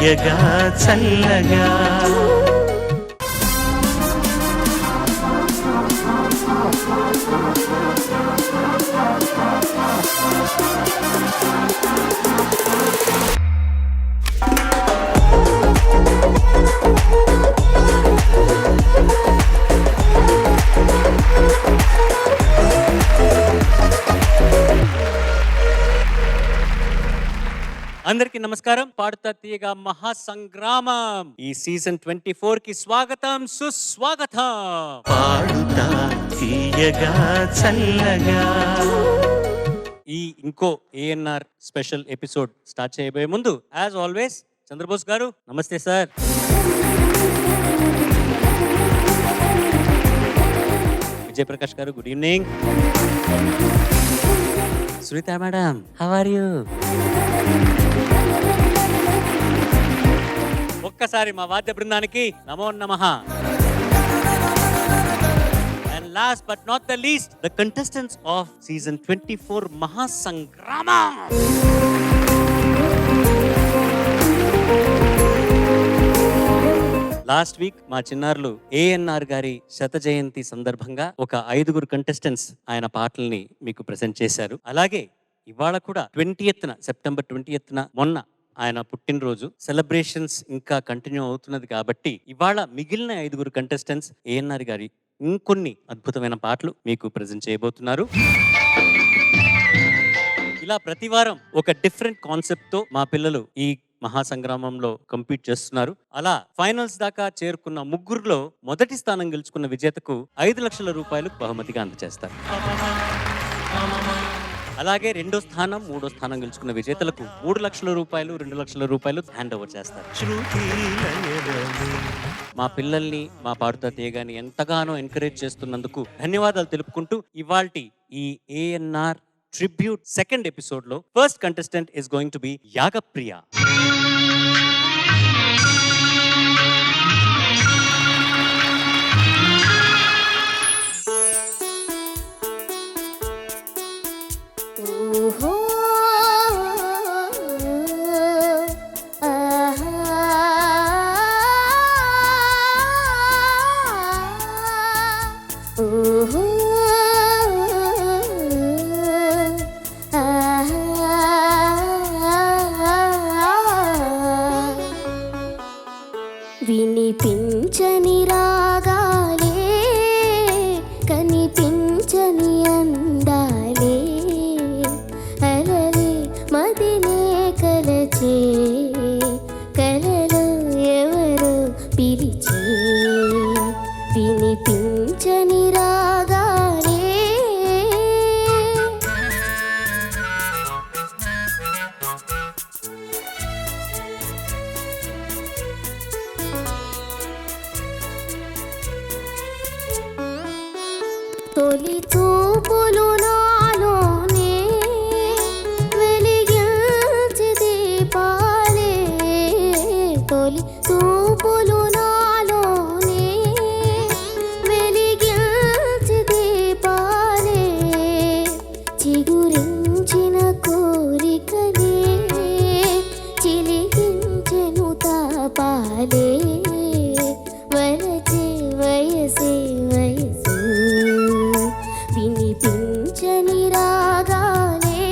తీయగా చల్లగా. అందరికీ నమస్కారం. పాడుతా తీయగా మహాసంగ్రామం ఈ సీజన్ 24 కి స్వాగతం, సుస్వాగతం. పాడుతా తీయగా చల్లగా. ఈ ఇంకో ఏఎన్ఆర్ స్పెషల్ ఎపిసోడ్ స్టార్ట్ చేయబోయే ముందు యాజ్ ఆల్వేస్ చంద్రబోస్ గారు నమస్తే సార్. విజయప్రకాష్ గారు good evening. Sunitha madam how are you? ఒక్కసారి మా వాద్య బృందానికి నమో నమః. And last but not the least the contestants of season 24 Mahasangramam. Last week మా చిన్నారులు ఏఎన్ఆర్ గారి శత జయంతి సందర్భంగా ఒక 5 కంటెస్టెంట్స్ ఆయన పాటల్ని మీకు ప్రెజెంట్ చేశారు. అలాగే ఇవాళ కూడా సెప్టెంబర్ 20న మొన్న ఆయన పుట్టినరోజు సెలబ్రేషన్స్ ఇంకా కంటిన్యూ అవుతున్నది కాబట్టి ఇవాళ మిగిలిన 5 కంటెస్టెంట్స్ ఏఎన్ఆర్ గారి ఇంకొన్ని అద్భుతమైన పాటలు మీకు ప్రెజెంట్ చేయబోతున్నారు. ఇలా ప్రతి వారం ఒక డిఫరెంట్ కాన్సెప్ట్ తో మా పిల్లలు ఈ మహాసంగ్రామంలో కంపీట్ చేస్తున్నారు. అలా ఫైనల్స్ దాకా చేరుకున్న ముగ్గురులో మొదటి స్థానం గెలుచుకున్న విజేతకు 5 లక్షల రూపాయలు బహుమతిగా అందజేస్తారు. అలాగే 2వ స్థానం 3వ స్థానం గెలుచుకున్న విజేతలకు 3 లక్షల రూపాయలు 2 లక్షల రూపాయలు హ్యాండ్ ఓవర్ చేస్తారు. మా పిల్లల్ని మా పాడుతా తీయగాని ఎంతగానో ఎంకరేజ్ చేస్తున్నందుకు ధన్యవాదాలు తెలుపుకుంటూ ఇవాల్టి ఈ ఏఎన్ఆర్ ట్రిబ్యూట్ సెకండ్ ఎపిసోడ్ లో first contestant is going to be Yagapriya. వినిపించని రాగాలే కనిపించని అందాలే అలలే మదినే కలచే కలలో ఎవరో పిలిచే వినిపించని రాగాలే. తొలి చూపులు నాలోనే వెలిగించి దీపాలే తొలి చూపులు నాలోనే వెలిగించి దీపాలే చిగురించిన కోరికలే చిలికించెను తాపాలే వరచే వయసే వయసు వినిపించని రాగాలే.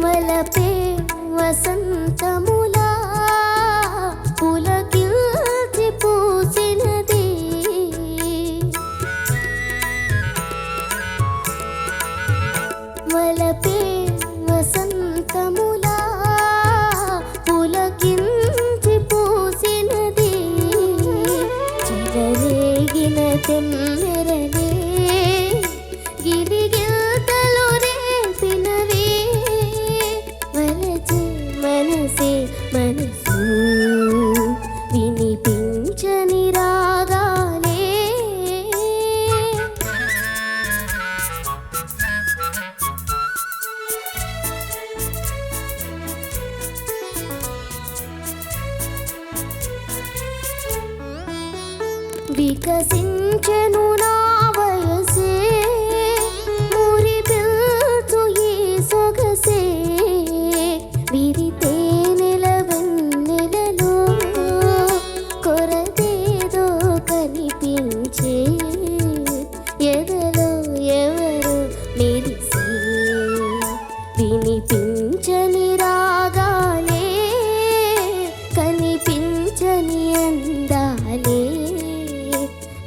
మలపే వసంతములా పులకిల్చి పూసినది మలపే వసంతములా పులకించి పూసినది చిరరేగిన తెమ్మెరలే గిలిగిల్తలు రేపినవే వలచే మనసే మనసు వినిపించని రాగాలే. మురిసించెను నా వయసే మురిపిల్చు ఈ సొగసే విరితే నిలవెన్నెలలో కొరదేదో కనిపించే ఎదలో ఎవరు మెరిసే వినిపించని రాగాలే కనిపించని అందాలే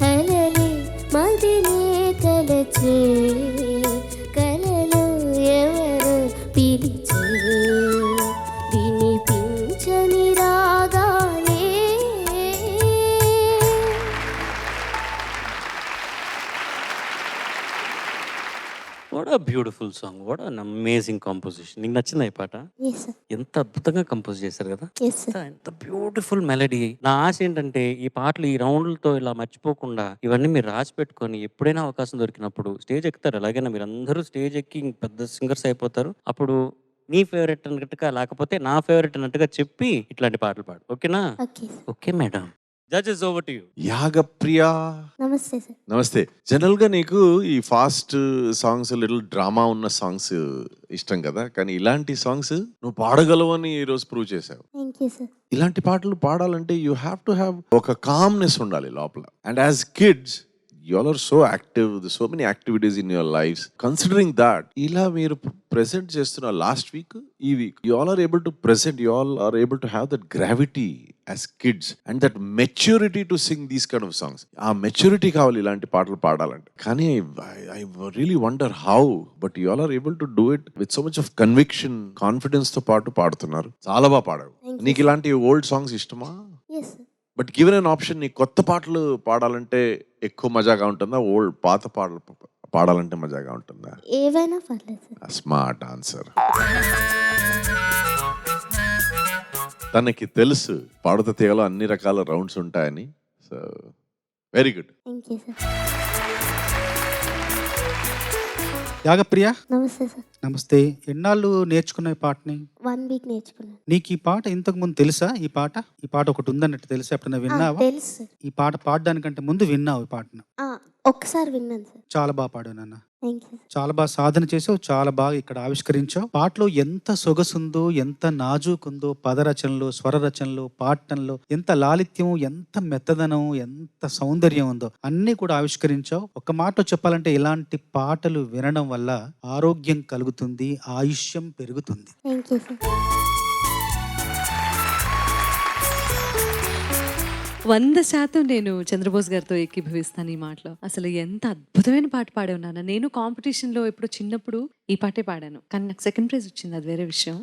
అలలే మదినే కలచే కలలో ఎవరు పిలిచే వినిపించని రాగాలే. What a beautiful song, what an amazing composition. నీకు నచ్చిందా ఈ పాట? Yes, sir. ఎంత అద్భుతంగా కంపోజ్ చేశారు కదా, Yes, sir. ఎంత బ్యూటిఫుల్ మెలడీ. నా ఆశ ఏంటంటే ఈ పాటలు ఈ రౌండ్లతో ఇలా మర్చిపోకుండా ఇవన్నీ మీరు రాసి పెట్టుకొని ఎప్పుడైనా అవకాశం దొరికినప్పుడు స్టేజ్ ఎక్కుతారు. ఎలాగైనా మీరు అందరూ స్టేజ్ ఎక్కి ఇంక పెద్ద సింగర్స్ అయిపోతారు. అప్పుడు నీ ఫేవరెట్ అన్నట్టుగా లేకపోతే నా ఫేవరెట్ అన్నట్టుగా చెప్పి ఇట్లాంటి పాటలు పాడు. ఓకేనా? Okay, sir. Okay madam. Judges over to you. Yagapriya నమస్తే సార్. నమస్తే. జనరల్ గా నీకు ఈ ఫాస్ట్ సాంగ్స్ లిటిల్ డ్రామా ఉన్న సాంగ్స్ ఇష్టం కదా, కానీ ఇలాంటి సాంగ్స్ నువ్వు పాడగలవు అని ఈ రోజు ప్రూవ్ చేసావు. Thank you sir. ఇలాంటి పాటలు పాడాలంటే యూ హ్యావ్ టు హ్యావ్ ఒక కామ్నెస్ ఉండాలి లోపల. And as kids you all are so active, there's so many activities in your lives. Considering that, ila meer present chestunna last week, ee week, you all are able to present, you all are able to have that gravity as kids and that maturity to sing these kind of songs. Aa maturity kavali ilanti paatalu paadalante. Kani I really wonder how, but you all are able to do it with so much of conviction, confidence tho paatu paadtunnaru. Chaala ba paadavu. Neeku ilanti old songs ishtama? Yes, sir. But given an option, నీ కొత్త పాటలు పాడాలంటే ఎక్కువ మజాగా ఉంటుందా, old పాత పాటలు పాడాలంటే మజాగా ఉంటుందా? ఏవైనా పర్లేదు సార్. Smart answer. తనకి తెలుసు పాడుత తీగలో అన్ని రకాల రౌండ్స్ ఉంటాయని. So very good. Thank you sir. Yagapriya నమస్తే సార్. నమస్తే. ఎన్నాళ్ళు నేర్చుకున్న ఈ పాటని? 1 week నేర్చుకున్నాను. నీకు ఈ పాట ఇంతకు ముందు తెలుసా? ఈ పాట ఒకటి ఉందన్నట్టు తెలుసా? ఎప్పుడైనా విన్నావా? తెలుసు సార్. ఈ పాట పాడడానికంటే ముందు విన్నావు ఈ పాటను? ఒక్కసారి విన్నాను సార్. చాలా బాగా పాడావు నాన్న. Thank you sir. చాలా బాగా సాధన చేసావు, చాలా బాగా ఇక్కడ ఆవిష్కరించావు. పాటలో ఎంత సొగసుందో, ఎంత నాజూకుందో, పదరచనలో, స్వరరచనలో, పాడటంలో ఎంత లాలిత్యం, ఎంత మెత్తదనం, ఎంత సౌందర్యం ఉందో అన్నీ కూడా ఆవిష్కరించావు. ఒక్క మాటలో చెప్పాలంటే ఇలాంటి పాటలు వినడం వల్ల ఆరోగ్యం కలుగుతుంది, ఆయుష్యం పెరుగుతుంది. Thank you sir. 100% నేను చంద్రబోస్ గారితో ఏకీభవిస్తాను ఈ మాటలో. అసలు ఎంత అద్భుతమైన పాట పాడావు నాన్న. నేను కాంపిటీషన్లో ఎప్పుడు చిన్నప్పుడు ఈ పాటే పాడాను, కానీ నాకు సెకండ్ ప్రైజ్ వచ్చింది, అది వేరే విషయం.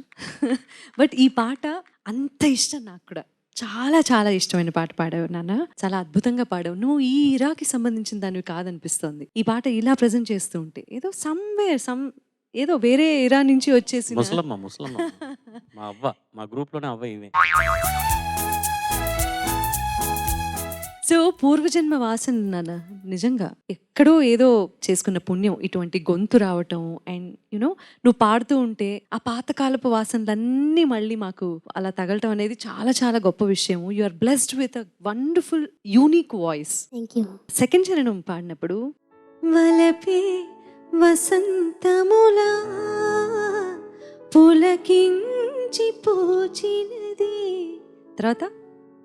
బట్ ఈ పాట అంత ఇష్టం నాకు కూడా. చాలా చాలా ఇష్టమైన పాట పాడావు నాన్న. చాలా అద్భుతంగా పాడావు. నువ్వు ఈ ఇరాకి సంబంధించిన దానివి కాదనిపిస్తోంది. ఈ పాట ఇలా ప్రజెంట్ చేస్తూ ఉంటే ఏదో ఏదో వేరే ఇరా నుంచి వచ్చేసి ముసలమ్మ మా అవ్వ, మా గ్రూప్ లోనే అవ్వ ఇవే. సో పూర్వజన్మ వాసన నాన్న, నిజంగా ఎక్కడో ఏదో చేసుకున్న పుణ్యం ఇటువంటి గొంతు రావటం. అండ్ నువ్వు పాడుతూ ఉంటే ఆ పాతకాలపు వాసనలన్నీ మళ్ళీ మాకు అలా తగలటం అనేది చాలా చాలా గొప్ప విషయం. You are blessed with a wonderful unique voice. Thank you. Second చరణం పాడినప్పుడు వలపే వసంతములా పులకించి పూచినది, తర్వాత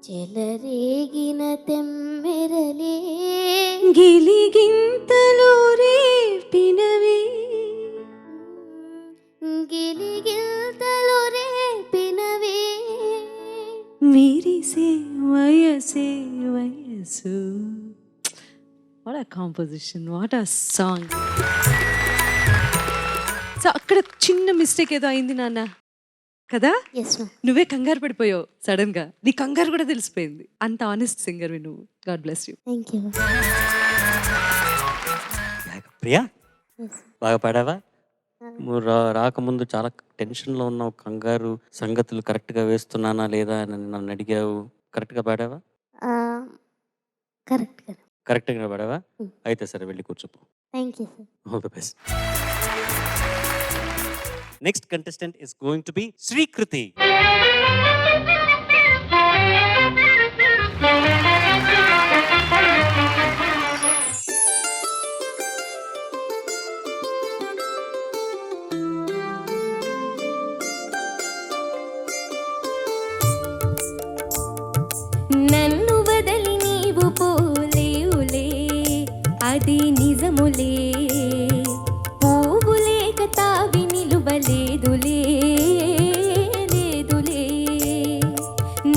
చెలరేగిన తెమ్మెరలే గిలిగింతలు రేపినవి, గిలిగిల్తలు రేపినవే విరిసే వయసే వయసు. What a composition, what a song. So అక్కడ చిన్న మిస్టేక్ ఏదో అయింది నాన్న కదా. Yes ma'am. నువ్వే కంగారు పడిపోయావు సడన్ గా. నీ కంగారు కూడా తెలిసిపోయింది. అంత ఆనెస్ట్ సింగర్ నువ్వు. God bless you. Thank you. Priya, yes. బాగా పాడావా? నువ్వు రాకముందు చాలా టెన్షన్లో ఉన్నావు, కంగారు, సంగతులు కరెక్ట్గా వేస్తున్నానా లేదా అని నన్ను అడిగావు. కరెక్ట్గా పాడావా? కరెక్ట్గా పాడావా? అయితే సరే, వెళ్ళి కూర్చోపో. Thank you sir. All the best. Next contestant is going to be Srikriti. అది నిజములే పువ్వు లేక తావి నిలువలేదులే లేదులే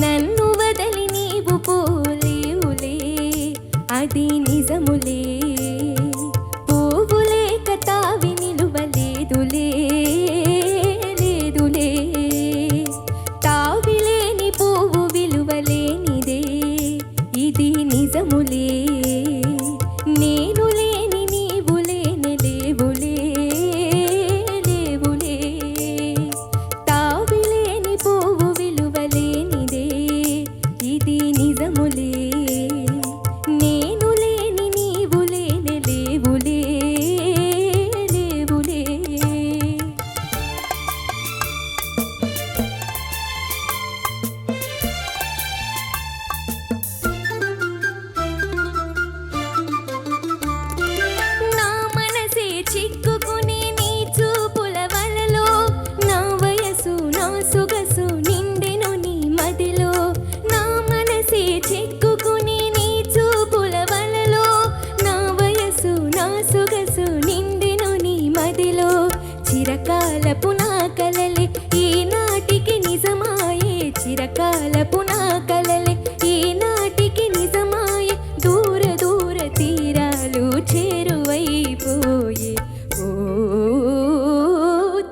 నన్ను వదలి నీవు పోలేవులే అది నిజములే పువ్వు లేక తావి నిలువలేదులే లేదులే తావి లేని పువ్వు విలువలేనిదే ఇది నిజములే నేను లేని నీవు లేని లేవులే లేవులే తావి లేని పువ్వు విలువలేనిదే ఇది నిజములే నేను లేని నీవు లేని లేవులే లేవులే నా మనసే చిక్కుకుని నీ చూపుల వలలో నా వయసు నా సొగసు నిండెను నీ మదిలో నా మనసే చిక్కుకుని నీ చూపుల వలలో నా వయసు నా సొగసు నిండెను నీ మదిలో చిరకాలపు నా కలలే ఈనాటికి నిజమాయే చిరకాలపు నా కలలే ఈనాటికి నిజమాయే దూర దూర తీరాలు చేరువైపోయే ఓ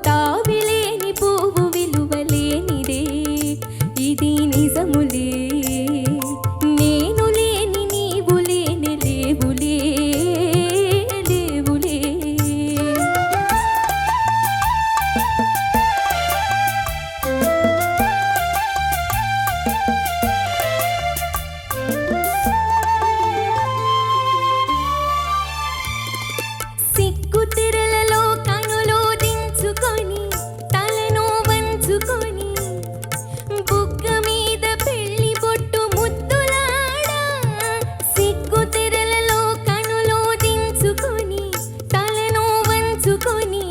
తావిలేని పువ్వు విలువలేనిదే ఇది నిజములే నేను లేని నీవు లేని లేవులే లేవులే సిగ్గు తెరలలో కనులు దించుకొని తలను వంచుకొని బుగ్గ మీద పెళ్లి బొట్టు ముద్దులాడా సిగ్గు తెరలలో కనులు దించుకొని తలను వంచుకొని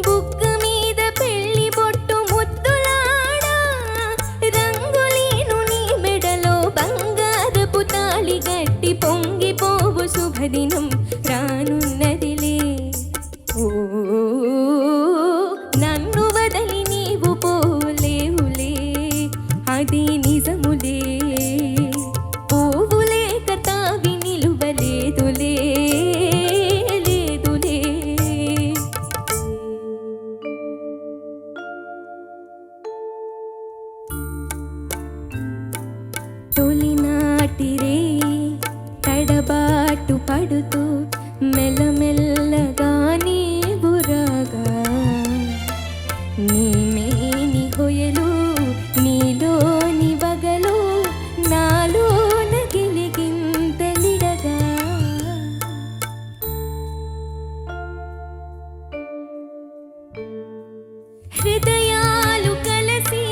బుగ్గ మీద పెళ్లి బొట్టు ముద్దులాడా రంగులీను నీ మెడలో బంగారపు తాళి గట్టి పొంగిపోవు శుభదినం రానున్నదిలే ఓ నన్ను వదలి నీవు పోలేవులే అది నిజములే పువ్వు లేక తావి నిలువలేదులే లేదులే తొలినాటి రే తడబాటు పడుతూ మెల్లమెల్లగా నీవు రాగా నీమేని హొయలు నీలోని వగలు నాలోన గిలిగింతలిడగా హృదయాలు కలసి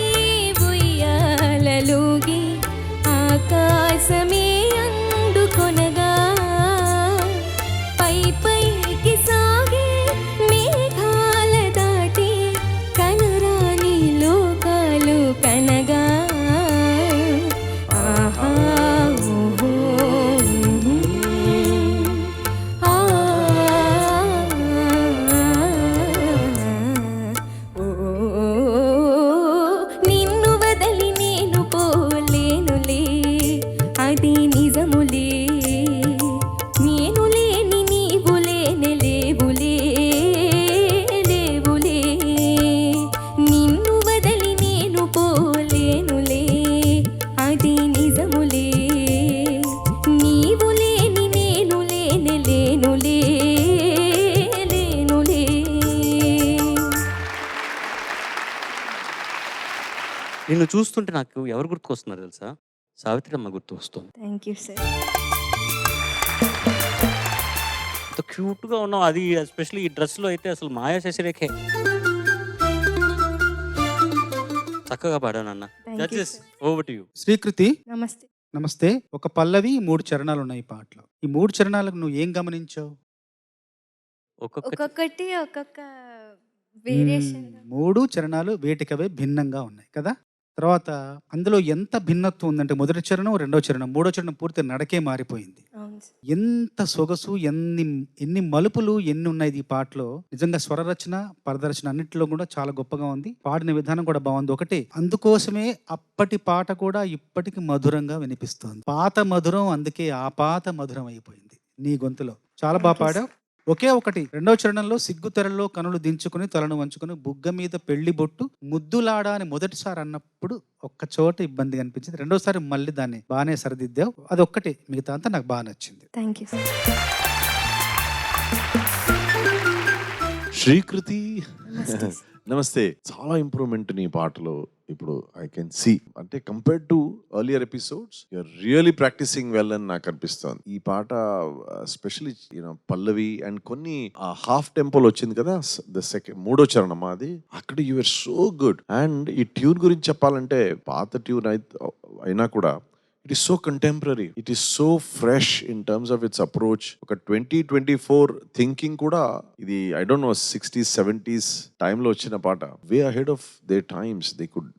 ఉయ్యాలలోగి ఆకాశమే అందుకొనగా పై పైకి సాగే మేఘాల దాటి కనురాని లోకాలు కనగా ఆహా ఓహో ఆ ఓ నిన్ను వదలి నేను పోలేనులే అది నిజములే నేను లేని నీవు లేని లేవులే లేవులే నిన్ను వదలి నేను పోలేనులే అది నిజములే నీవు లేని నేను లేని లేనులే లేనులే నిన్ను చూస్తుంటే నాకు ఎవరు గుర్తుకొస్తున్నారు తెలుసా? సావిత్రమ్మ గుర్తు వస్తుంది. థ్యాంక్ యూ సార్ అంత క్యూట్గా ఉన్నావు. అది ఎస్పెషల్లీ ఈ డ్రెస్లో అయితే అసలు మాయా శశిరేఖే. చక్కగా పాడాను అన్న. Thank you, judges sir. Over to you. Srikriti నమస్తే నమస్తే. ఒక పల్లవి 3 చరణాలు ఉన్నాయి ఈ పాటలో. ఈ 3 చరణాలకు నువ్వు ఏం గమనించావు? ఒక్కొక్కటి ఒక్కొక్క వేరియేషన్ 3 చరణాలు వేటికవే భిన్నంగా ఉన్నాయి కదా. తర్వాత అందులో ఎంత భిన్నత్వం ఉందంటే మొదటి చరణం, రెండో చరణం, మూడో చరణం పూర్తి నడకే మారిపోయింది. అవును సార్. ఎంత సొగసు, ఎన్ని మలుపులు ఎన్ని ఉన్నాయి ఈ పాటలో. నిజంగా స్వరరచన, పరదరచన అన్నింటిలో కూడా చాలా గొప్పగా ఉంది. పాడిన విధానం కూడా బాగుంది. ఒకటి అందుకోసమే అప్పటి పాట కూడా ఇప్పటికి మధురంగా వినిపిస్తోంది. పాత మధురం, అందుకే ఆ పాత మధురం అయిపోయింది నీ గొంతులో. చాలా బాగా పాడావు. ఒకే ఒకటి రెండో చరణంలో సిగ్గు తెరల్లో కనులు దించుకుని తలను వంచుకుని బుగ్గ మీద పెళ్లి బొట్టు ముద్దులాడా అని మొదటిసారి అన్నప్పుడు ఒక్క చోట ఇబ్బంది అనిపించింది. రెండోసారి మళ్ళీ దాన్ని బాగానే సరిదిద్దావు. అది ఒక్కటే, మిగతా అంతా నాకు బాగా నచ్చింది. Thank you sir. శ్రీకృతి నమస్తే. చాలా ఇంప్రూవ్మెంట్ నీ పాటలో ఇప్పుడు ఐ కెన్ సీ. అంటే compared to earlier episodes you're really practising well అని నాకు అనిపిస్తుంది. ఈ పాట ఎస్పెషలీ పల్లవి అండ్ కొన్ని హాఫ్ టెంపోలో వచ్చింది కదా, మూడో చరణం అది, అక్కడ యూఆర్ సో గుడ్. అండ్ ఈ ట్యూన్ గురించి చెప్పాలంటే పాత ట్యూన్ అయినా కూడా it is so contemporary, it is so fresh in terms of its approach. ఒక 2024 థింకింగ్ కూడా ఇది I don't know 60s 70s టైంలో వచ్చిన పాట. Way ahead of their times.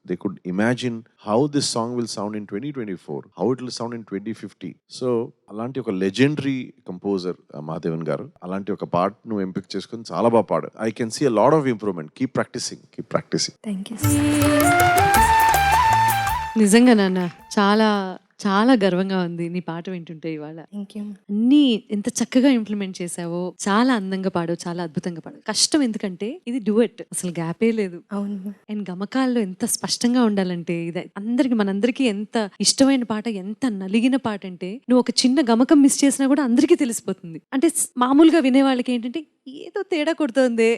they could imagine how this song will sound in 2024, how it will sound in 2050. So అలాంటి ఒక legendary composer Mahadevan గారు అలాంటి ఒక పాటను ఎంపిక చేసుకుని చాలా బాగా పాడారు. I can see a lot of improvement. Keep practising. Thank you sir. నిజంగా నాన్న చాలా చాలా గర్వంగా ఉంది నీ పాట వింటుంటే ఇవాళ. Thank you. అన్నీ ఎంత చక్కగా ఇంప్లిమెంట్ చేసావో, చాలా అందంగా పాడావు, చాలా అద్భుతంగా పాడావు. కష్టం ఎందుకంటే ఇది డ్యూయట్, అసలు గ్యాపే లేదు. అవును. అండ్ గమకాల్లో ఎంత స్పష్టంగా ఉండాలంటే ఇది మనందరికీ ఎంత ఇష్టమైన పాట, ఎంత నలిగిన పాట అంటే నువ్వు ఒక చిన్న గమకం మిస్ చేసినా కూడా అందరికీ తెలిసిపోతుంది. అంటే మామూలుగా వినేవాళ్ళకి ఏంటంటే ఏదో తేడా కొడుతోంది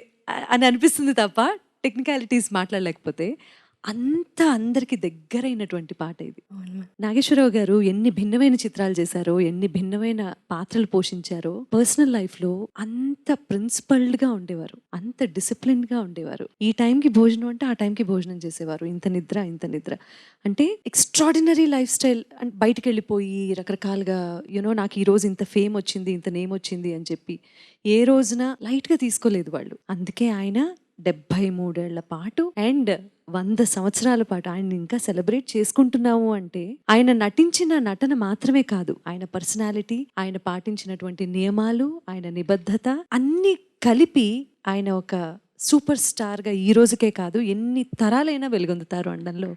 అని అనిపిస్తుంది తప్ప టెక్నికాలిటీస్ మాట్లాడలేకపోతే అంత అందరికి దగ్గరైనటువంటి పాట ఇది. నాగేశ్వరరావు గారు ఎన్ని భిన్నమైన చిత్రాలు చేశారో, ఎన్ని భిన్నమైన పాత్రలు పోషించారో, పర్సనల్ లైఫ్ లో అంత ప్రిన్సిపల్డ్ గా ఉండేవారు, అంత డిసిప్లిన్ గా ఉండేవారు. ఈ టైంకి భోజనం అంటే ఆ టైంకి భోజనం చేసేవారు. ఇంత నిద్ర అంటే ఎక్స్ట్రాడినరీ లైఫ్ స్టైల్. అంటే బయటకు వెళ్ళిపోయి రకరకాలుగా నాకు ఈ రోజు ఇంత ఫేమ్ వచ్చింది, ఇంత నేమ్ వచ్చింది అని చెప్పి ఏ రోజున లైట్ గా తీసుకోలేదు వాళ్ళు. అందుకే ఆయన 73 ఏళ్ల పాటు అండ్ 100 సంవత్సరాల పాటు ఆయన ఇంకా సెలబ్రేట్ చేసుకుంటున్నాము అంటే ఆయన నటించిన నటన మాత్రమే కాదు, ఆయన పర్సనాలిటీ, ఆయన పాటించినటువంటి నియమాలు, ఆయన నిబద్ధత అన్ని కలిపి ఆయన ఒక సూపర్ స్టార్ గా ఈ రోజుకే కాదు ఎన్ని తరాలైనా వెలుగొందుతారు అనడంలో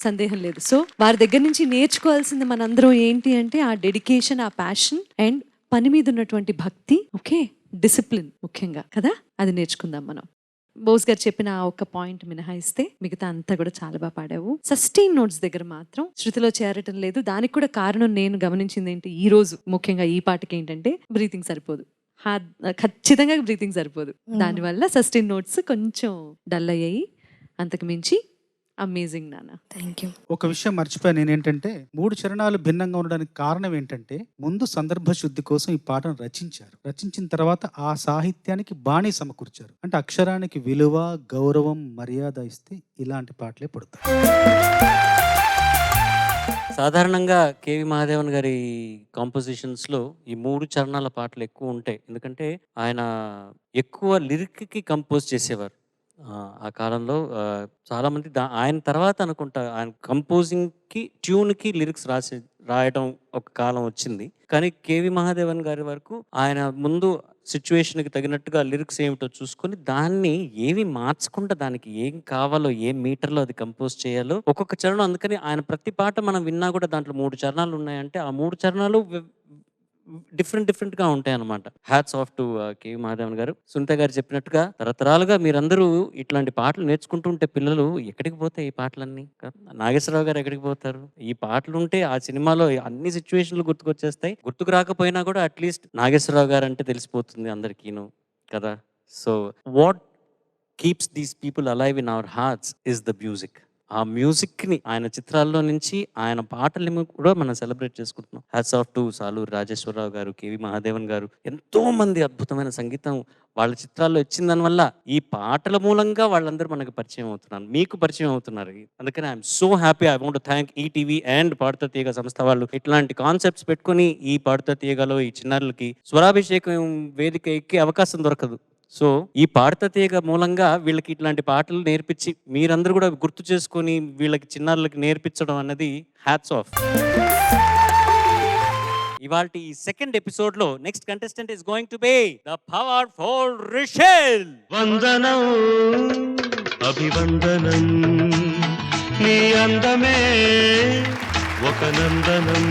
సందేహం లేదు. సో వారి దగ్గర నుంచి నేర్చుకోవాల్సింది మనందరం ఏంటి అంటే ఆ డెడికేషన్, ఆ ప్యాషన్ అండ్ పని మీద ఉన్నటువంటి భక్తి, ఓకే, డిసిప్లిన్ ముఖ్యంగా కదా, అది నేర్చుకుందాం మనం. బోస్ గారు చెప్పిన ఆ ఒక్క పాయింట్ మినహాయిస్తే మిగతా అంతా కూడా చాలా బాగా పాడావు. సస్టైన్ నోట్స్ దగ్గర మాత్రం శృతిలో చేరటం లేదు. దానికి కూడా కారణం నేను గమనించింది ఏంటి, ఈ రోజు ముఖ్యంగా ఈ పాటకి ఏంటంటే బ్రీతింగ్ సరిపోదు, ఖచ్చితంగా బ్రీతింగ్ సరిపోదు. దానివల్ల సస్టైన్ నోట్స్ కొంచెం డల్ అయ్యాయి. అంతకు మించి అమేజింగ్ నాన్న. Thank you. ఒక విషయం మర్చిపోయాను నేనేంటంటే 3 చరణాలు భిన్నంగా ఉండడానికి కారణం ఏంటంటే ముందు సందర్భ శుద్ధి కోసం ఈ పాటను రచించిన తర్వాత ఆ సాహిత్యానికి బాణీ సమకూర్చారు. అంటే అక్షరానికి విలువ, గౌరవం, మర్యాద ఇస్తే ఇలాంటి పాటలే పడతాయి. సాధారణంగా కేవి మహాదేవన్ గారి కాంపోజిషన్స్లో ఈ 3 చరణాల పాటలు ఎక్కువ ఉంటాయి. ఎందుకంటే ఆయన ఎక్కువ లిరిక్కి కంపోజ్ చేసేవారు. ఆ కాలంలో చాలామంది ఆయన తర్వాత అనుకుంటా ఆయన కంపోజింగ్కి, ట్యూన్కి లిరిక్స్ రాయడం ఒక కాలం వచ్చింది. కానీ కేవి మహాదేవన్ గారి వరకు ఆయన ముందు సిచ్యువేషన్కి తగినట్టుగా లిరిక్స్ ఏమిటో చూసుకొని దాన్ని ఏవి మార్చకుండా దానికి ఏం కావాలో, ఏ మీటర్లో అది కంపోజ్ చేయాలో ఒక్కొక్క చరణం. అందుకని ఆయన ప్రతి పాట మనం విన్నా కూడా దాంట్లో 3 చరణాలు ఉన్నాయంటే ఆ 3 చరణాలు డిఫరెంట్గా ఉంటాయి అన్నమాట. Hats off to K V Mahadevan garu. Sunitha గారు చెప్పినట్టుగా తరతరాలుగా మీరందరూ ఇట్లాంటి పాటలు నేర్చుకుంటూ ఉంటే పిల్లలు ఎక్కడికి పోతాయి ఈ పాటలన్నీ? నాగేశ్వరరావు గారు ఎక్కడికి పోతారు? ఈ పాటలు ఉంటే ఆ సినిమాలో అన్ని సిచ్యువేషన్లు గుర్తుకొచ్చేస్తాయి. గుర్తుకు రాకపోయినా కూడా అట్లీస్ట్ నాగేశ్వరరావు గారు అంటే తెలిసిపోతుంది అందరికీను కదా. So what keeps these people alive in our hearts is the music. ఆ మ్యూజిక్ని ఆయన చిత్రాల్లో నుంచి ఆయన పాటల్ని కూడా మనం సెలబ్రేట్ చేసుకుంటున్నాం. Hats off to Saluru Rajeswararao garu, K V Mahadevan గారు. ఎంతో మంది అద్భుతమైన సంగీతం వాళ్ళ చిత్రాల్లో ఇచ్చిన వల్ల ఈ పాటల మూలంగా వాళ్ళందరూ మనకు పరిచయం అవుతున్నారు, మీకు పరిచయం అవుతున్నారు. అందుకని I'm so happy. I want to thank ETV and Paduta Theeyaga సంస్థ వాళ్ళు ఇట్లాంటి కాన్సెప్ట్స్ పెట్టుకుని ఈ పాడుతా తీయగలో ఈ చిన్నారులకి స్వరాభిషేకం వేదిక ఎక్కే అవకాశం దొరకదు. సో ఈ పాడత తీగ మూలంగా వీళ్ళకి ఇట్లాంటి పాటలు నేర్పించి మీరందరూ కూడా గుర్తు చేసుకొని వీళ్ళకి చిన్నారులకి నేర్పించడం అన్నది హ్యాట్స్ ఆఫ్. ఇవాళ ఈ సెకండ్ ఎపిసోడ్ లో next contestant is going to be the powerful Rishel. వందనం అభివందనం, నీ అందమే ఒక నందనం.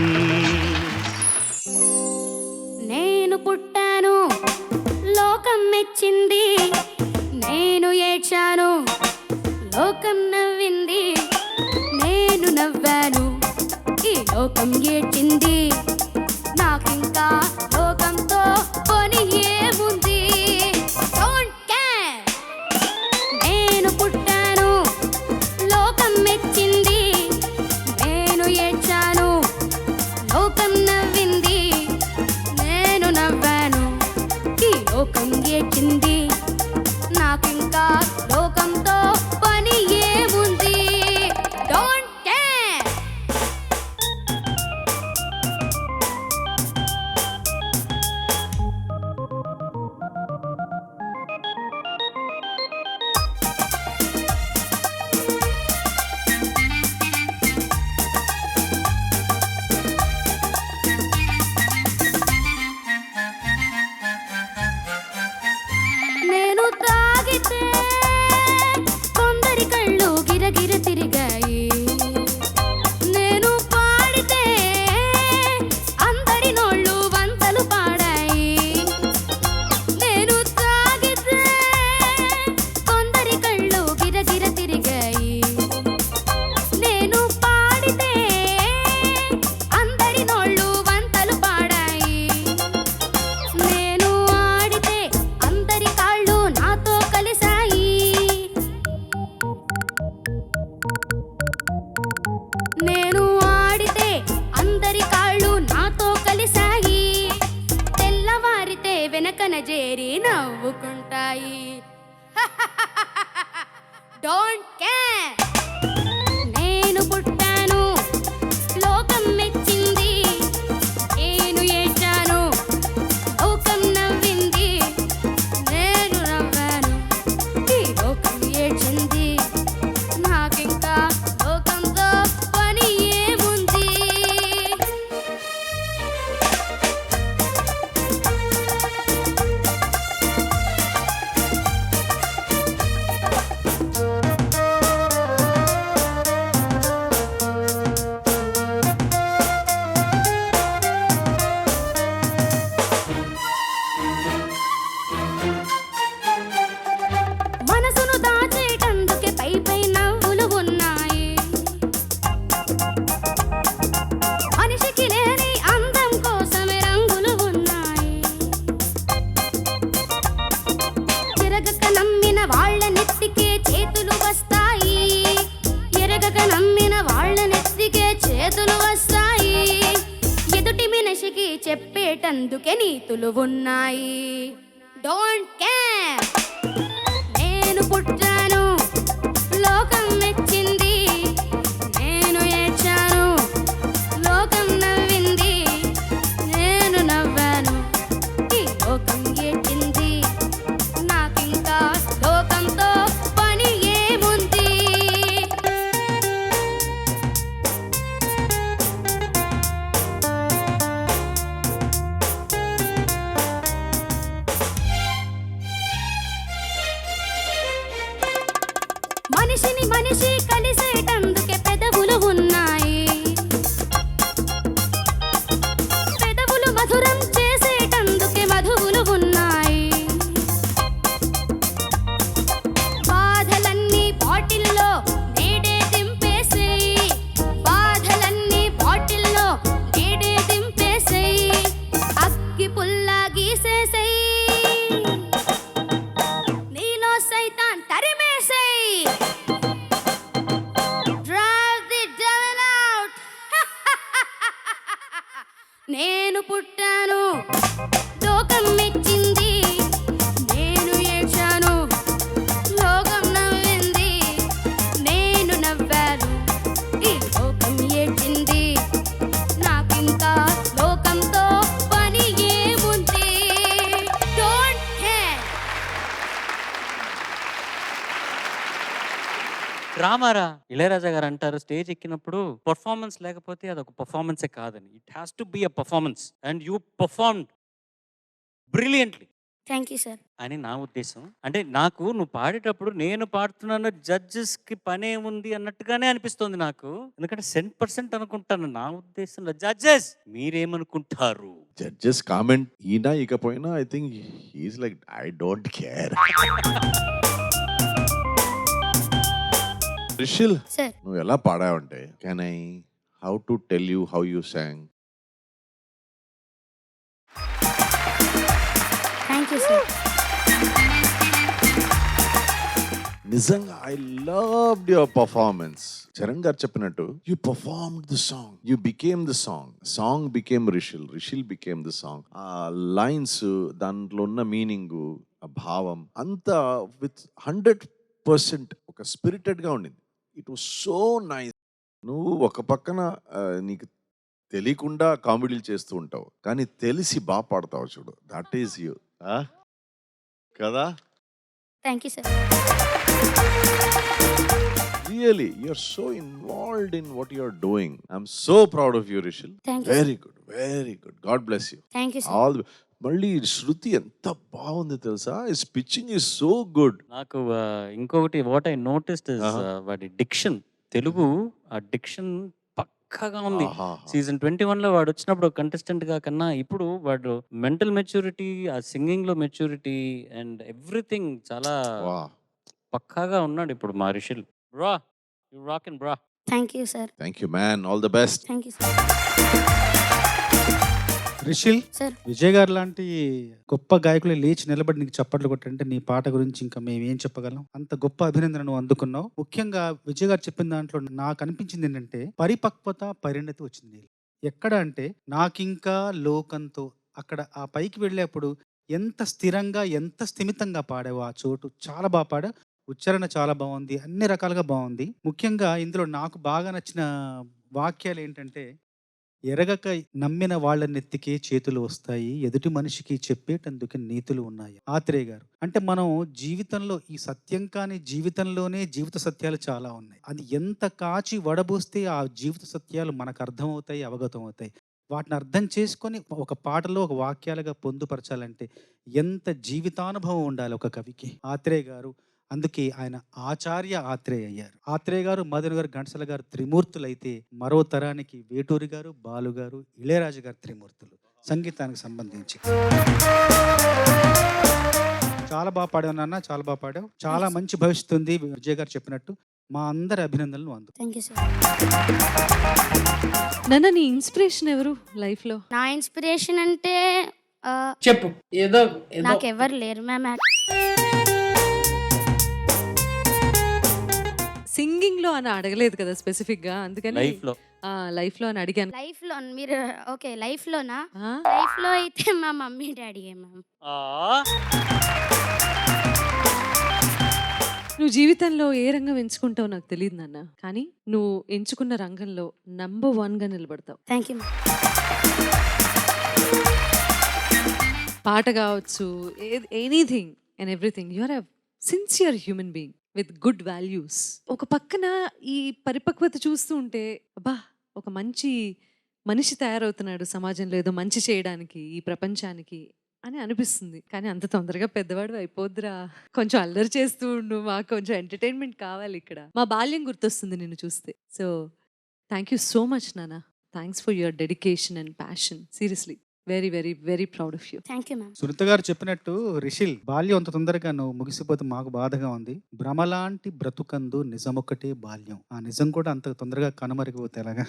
నేను పుట్టాను, లోకం మెచ్చింది, నేను ఏడ్చాను, లోకం నవ్వింది, నేను నవ్వాను, ఈ లోకం ఏడ్చింది, నాకింకా లోకంతో పని ఏముంది. Don't care. నేను పుట్టాను, లోకం మెచ్చింది, నేను ఏడ్చాను, లోకం నవ్వింది, నేను నవ్వాను, ఈ లోకం ఏడ్చింది, నాకింకా లోకంతో పని ఏముంది. Don't care. నేను తాగితే కొందరి కళ్ళు గిరగిర తిరిగాయి, నేను పాడితే అందరి నోళ్ళు వంతలు పాడాయి. నేను తాగితే కొందరి కళ్ళు గిరగిర తిరిగాయి, నేను పాడితే అందరి నోళ్ళు వంతలు పాడాయి. నేను ఆడితే అందరి కాళ్ళు నాతో కలిసాయి, నేను ఆడితే అందరి కాళ్ళు నాతో కలిసాయి, తెల్లవారితే వెనకన చేరి నవ్వుకుంటాయి. Don't care. నేను పుట్టాను, లోకం మెచ్చింది, నేను ఏడ్చాను, లోకం నవ్వింది, నేను నవ్వాను, ఈ లోకం ఏడ్చింది, నాకింకా లోకంతో పని ఏముంది. మనసును దాచేటందుకే పై పై నవ్వులు ఉన్నాయి, మనిషికి లేని అందం కోసమే రంగులు ఉన్నాయి. తిరగక నమ్మిన వాళ్ళ నెత్తికే చేతులు వస్తాయి, ఎరగక నమ్మిన వాళ్ళ నెత్తికే చేతులు వస్తాయి. ఎదుటి మనిషికి చెప్పేటందుకే నీతులు ఉన్నాయి. Don't care. నేను పుట్టాను, లోకం మెచ్చింది, నేను ఏడ్చాను, లోకం నవ్వింది, నేను నవ్వాను, ఈ లోకం ఏడ్చింది, నాకింకా లోకంతో పని ఏముంది. డ్రామారా. ఇళయరాజా గారు అంటారు స్టేజ్ ఎక్కినప్పుడు పర్ఫార్మెన్స్ లేకపోతే అదొక పర్ఫార్మెన్సే కాదని. It has to be a performance and you performed brilliantly thank you sir. అని నా ఉద్దేశం. అంటే నాకు నువ్వు పాడేటప్పుడు నేను పాడుతున్నాను జడ్జెస్ కి పనే ఉంది అన్నట్టుగానే అనిపిస్తుంది నాకు. ఎందుకంటే 100% అనుకుంటాను నా ఉద్దేశంలో. జడ్జెస్ మీరేమనుకుంటారు? జడ్జెస్ కామెంట్ ఈనా ఇకపోయినా I think he's like I don't care. Rishil, sir నువ్వు ఎలా పాడావంటే can I how to tell you how you sang? Thank you sir. నిజంగా I loved your performance. Charan garu చెప్పినట్టు you performed the song, you became the song, song became Rishil, Rishil became the song. ఆ lines, దాంట్లో ఉన్న meaning, ఆ భావం అంతా with 100% ఒక spirited గా ఉండింది. It was so nice. నువ్వు ఒక పక్కన నీకు తెలియకుండా కామెడీలు చేస్తూ ఉంటావు, కానీ తెలిసి బాగా పాడతావు చూడు. దట్ ఈస్ యూ కదా. Thank you sir. Really, you're so involved in what you're doing. I'm so proud of you, Rishil. Thank you. Very good, very good. God bless you. Thank you sir. All the మళ్ళీ శృతి ఎంత బాగుంది తెలుసా? His pitching is so good. నాకు ఇంకొకటి what I noticed is Uh-huh. వాడి diction. Telugu ఆ diction పక్కాగా ఉంది. ఆహా. సీజన్ 21 లో వాడు వచ్చినప్పుడు కంటెస్టెంట్ గా కన్నా ఇప్పుడు వాడు మెంటల్ మెచ్యూరిటీ, ఆ సింగింగ్ లో మెచ్యూరిటీ అండ్ ఎవ్రీథింగ్ చాలా Wow. పక్కాగా ఉన్నాడు ఇప్పుడు మా రిషిల్. బ్రా యు రాకింగ్ బ్రా. Thank you sir. Thank you, man. All the best. Thank you sir. Rishil, sir Vijay గారు లాంటి గొప్ప గాయకులు లేచి నిలబడి నీకు చప్పట్లు కొట్టంటే నీ పాట గురించి ఇంకా మేము ఏం చెప్పగలం? అంత గొప్ప అభినందన నువ్వు అందుకున్నావు. ముఖ్యంగా విజయ్ గారు చెప్పిన దాంట్లో నాకు అనిపించింది ఏంటంటే పరిపక్వత, పరిణతి వచ్చింది. ఎక్కడ అంటే నాకింకా లోకంతో అక్కడ ఆ పైకి వెళ్ళేప్పుడు ఎంత స్థిరంగా, ఎంత స్థిమితంగా పాడావు. ఆ చోటు చాలా బాగా పాడా, ఉచ్చారణ చాలా బాగుంది, అన్ని రకాలుగా బాగుంది. ముఖ్యంగా ఇందులో నాకు బాగా నచ్చిన వాక్యాలు ఏంటంటే, ఎరగక నమ్మిన వాళ్ళ నెత్తికే చేతులు వస్తాయి, ఎదుటి మనిషికి చెప్పేటందుకు నీతులు ఉన్నాయి. ఆత్రేయ గారు అంటే మనం జీవితంలో ఈ సత్యం కాని జీవితంలోనే జీవిత సత్యాలు చాలా ఉన్నాయి. అది ఎంత కాచి వడబోస్తే ఆ జీవిత సత్యాలు మనకు అర్థమవుతాయి, అవగతం అవుతాయి. వాటిని అర్థం చేసుకొని ఒక పాటలో ఒక వాక్యాలుగా పొందుపరచాలంటే ఎంత జీవితానుభవం ఉండాలి ఒక కవికి. ఆత్రేయ గారు అందుకే ఆయన ఆచార్య ఆత్రేయ అయ్యారు. ఆత్రేయ గారు, మదన్ గారు, ఘంటసాల గారు త్రిమూర్తులైతే మరో తరానికి వేటూరి గారు, బాలు గారు, ఇళయరాజు గారు త్రిమూర్తులు సంగీతానికి సంబంధించి. చాలా బాగా పాడావు నాన్న, చాలా బాగా పాడావు. చాలా మంచి భవిష్యత్తు ఉంది విజయ్ గారు చెప్పినట్టు. మా అందరి అభినందనలు అందు. Thank you sir. నాన్న నీ ఇన్స్పిరేషన్ ఎవరు లైఫ్ లో? నా ఇన్స్పిరేషన్ అంటే చెప్పు. ఏదో నాకెవరు లేరు మ్యామ్. సింగింగ్ లో అని అడగలేదు కదా స్పెసిఫిక్ గా, అందుకని లైఫ్ లో లైఫ్ లో అని అడిగాను. లైఫ్ లో మీరు ఓకే లైఫ్ లోనా? ఆ? లైఫ్ లో అయితే మా మమ్మీ డాడీయే మ్యామ్. నువ్వు జీవితంలో ఏ రంగం ఎంచుకుంటావు నాకు తెలియదు నాన్న, కానీ నువ్వు ఎంచుకున్న రంగంలో నంబర్ 1 గా నిలబడతావు. Thank you. పాట కావచ్చు, anything and everything. You are a sincere human being with good values. ఒక పక్కన ఈ పరిపక్వత చూస్తూ ఉంటే అబ్బా ఒక మంచి మనిషి తయారవుతున్నాడు సమాజంలో ఏదో మంచి చేయడానికి ఈ ప్రపంచానికి అని అనిపిస్తుంది. కానీ అంత తొందరగా పెద్దవాడు అయిపోద్దురా, కొంచెం అల్లరి చేస్తూ ఉండు, మాకు కొంచెం ఎంటర్టైన్మెంట్ కావాలి ఇక్కడ. మా బాల్యం గుర్తొస్తుంది నిన్ను చూస్తే. So thank you so much నాన్న. Thanks for your dedication and passion. Seriously very very very proud of you. Thank you ma'am. Sunitha garu చెప్పినట్టు రిషిల్ బాల్యం అంత తొందరగా నువ్వు ముగిసిపోతే మాకు బాధగా ఉంది. భ్రమలాంటి బ్రతుకందు నిజమొక్కటే బాల్యం. ఆ నిజం కూడా అంత తొందరగా కనుమరిగిపోతే ఎలాగా?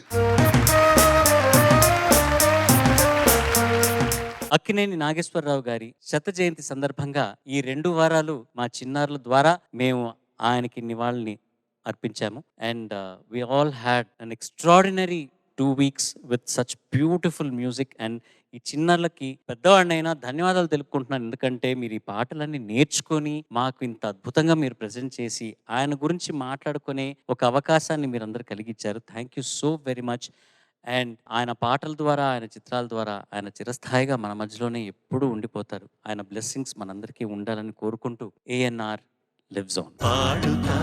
అక్కినేని నాగేశ్వరరావు గారి శత జయంతి సందర్భంగా ఈ 2 వారాలు మా చిన్నారుల ద్వారా మేము ఆయనకి నివాళిని అర్పించాము. And we all had an extraordinary 2 weeks with such beautiful music. And ఈ చిన్నారులకి పెద్దవాడినైనా ధన్యవాదాలు తెలుపుకుంటున్నాను, ఎందుకంటే మీరు ఈ పాటలన్నీ నేర్చుకొని మాకు ఇంత అద్భుతంగా మీరు ప్రజెంట్ చేసి ఆయన గురించి మాట్లాడుకునే ఒక అవకాశాన్ని మీరు అందరూ కలిగించారు. Thank you so very much. And ఆయన పాటల ద్వారా, ఆయన చిత్రాల ద్వారా ఆయన చిరస్థాయిగా మన మధ్యలోనే ఎప్పుడూ ఉండిపోతారు. ఆయన బ్లెస్సింగ్స్ మనందరికీ ఉండాలని కోరుకుంటూ ANR లివ్స్ ఆన్. పాడుతా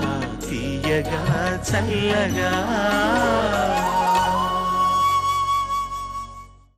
తీయ హాయగా చల్లగా